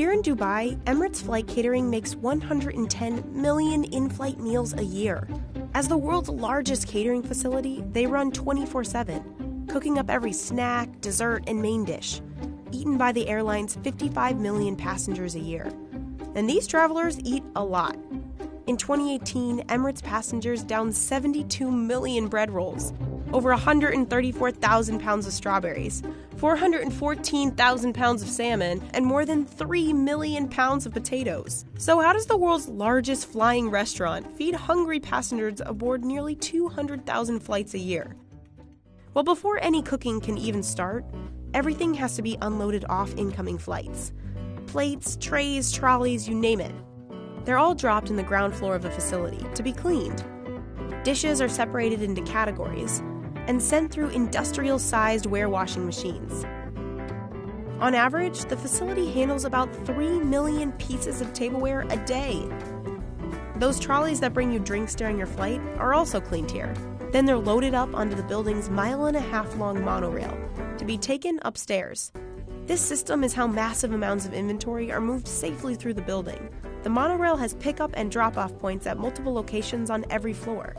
Here in Dubai, Emirates Flight Catering makes 110 million in-flight meals a year. As the world's largest catering facility, they run 24/7, cooking up every snack, dessert, and main dish, eaten by the airline's 55 million passengers a year. And these travelers eat a lot. In 2018, Emirates passengers downed 72 million bread rolls, over 134,000 pounds of strawberries, 414,000 pounds of salmon, and more than 3 million pounds of potatoes. So how does the world's largest flying restaurant feed hungry passengers aboard nearly 200,000 flights a year? Well, before any cooking can even start, everything has to be unloaded off incoming flights. Plates, trays, trolleys, you name it. They're all dropped in the ground floor of the facility to be cleaned. Dishes are separated into categories and sent through industrial-sized warewashing machines. On average, the facility handles about 3 million pieces of tableware a day. Those trolleys that bring you drinks during your flight are also cleaned here. Then they're loaded up onto the building's 1.5-mile-long monorail to be taken upstairs. This system is how massive amounts of inventory are moved safely through the building. The monorail has pickup and drop-off points at multiple locations on every floor.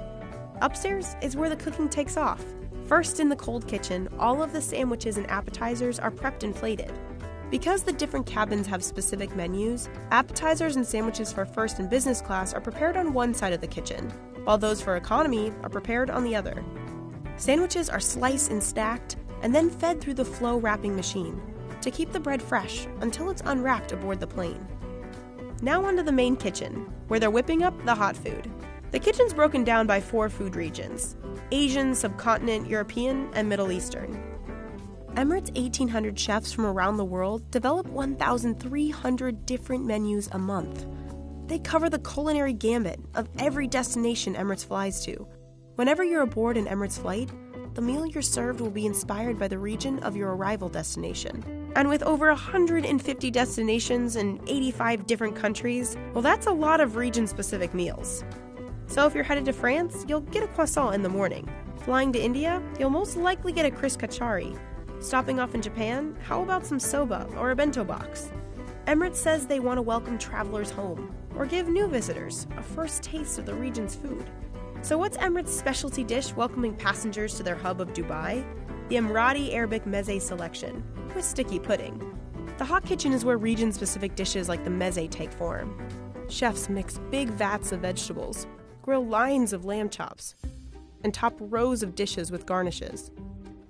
Upstairs is where the cooking takes off. First, in the cold kitchen, all of the sandwiches and appetizers are prepped and plated. Because the different cabins have specific menus, appetizers and sandwiches for first and business class are prepared on one side of the kitchen, while those for economy are prepared on the other. Sandwiches are sliced and stacked, and then fed through the flow wrapping machine to keep the bread fresh until it's unwrapped aboard the plane. Now onto the main kitchen, where they're whipping up the hot food. The kitchen's broken down by 4 food regions: Asian, subcontinent, European, and Middle Eastern. Emirates' 1,800 chefs from around the world develop 1,300 different menus a month. They cover the culinary gambit of every destination Emirates flies to. Whenever you're aboard an Emirates flight, the meal you're served will be inspired by the region of your arrival destination. And with over 150 destinations in 85 different countries, well, that's a lot of region-specific meals. So if you're headed to France, you'll get a croissant in the morning. Flying to India, you'll most likely get a Chris Kachari. Stopping off in Japan, how about some soba or a bento box? Emirates says they want to welcome travelers home, or give new visitors a first taste of the region's food. So what's Emirates' specialty dish welcoming passengers to their hub of Dubai? The Emirati Arabic meze selection, with sticky pudding. The hot kitchen is where region-specific dishes like the meze take form. Chefs mix big vats of vegetables, grill lines of lamb chops, and top rows of dishes with garnishes.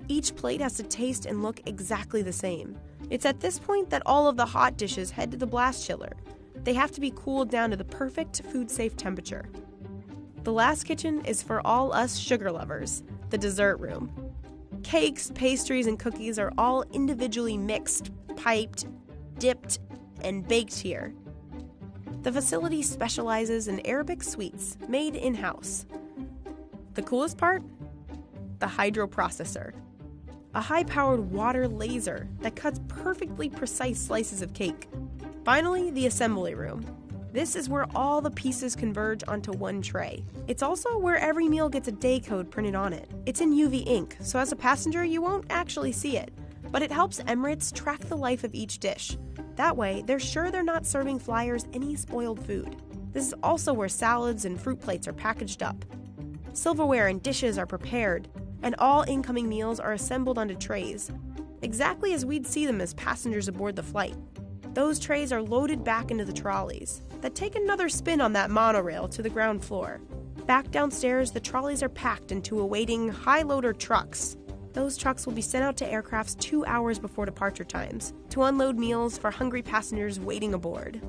Each plate has to taste and look exactly the same. It's at this point that all of the hot dishes head to the blast chiller. They have to be cooled down to the perfect food-safe temperature. The last kitchen is for all us sugar lovers, the dessert room. Cakes, pastries, and cookies are all individually mixed, piped, dipped, and baked here. The facility specializes in Arabic sweets made in-house. The coolest part? The hydroprocessor, a high-powered water laser that cuts perfectly precise slices of cake. Finally, the assembly room. This is where all the pieces converge onto one tray. It's also where every meal gets a day code printed on it. It's in UV ink, so as a passenger you won't actually see it, but it helps Emirates track the life of each dish. That way, they're sure they're not serving flyers any spoiled food. This is also where salads and fruit plates are packaged up. Silverware and dishes are prepared, and all incoming meals are assembled onto trays, exactly as we'd see them as passengers aboard the flight. Those trays are loaded back into the trolleys that take another spin on that monorail to the ground floor. Back downstairs, the trolleys are packed into awaiting high-loader trucks. Those trucks will be sent out to aircrafts 2 hours before departure times to unload meals for hungry passengers waiting aboard.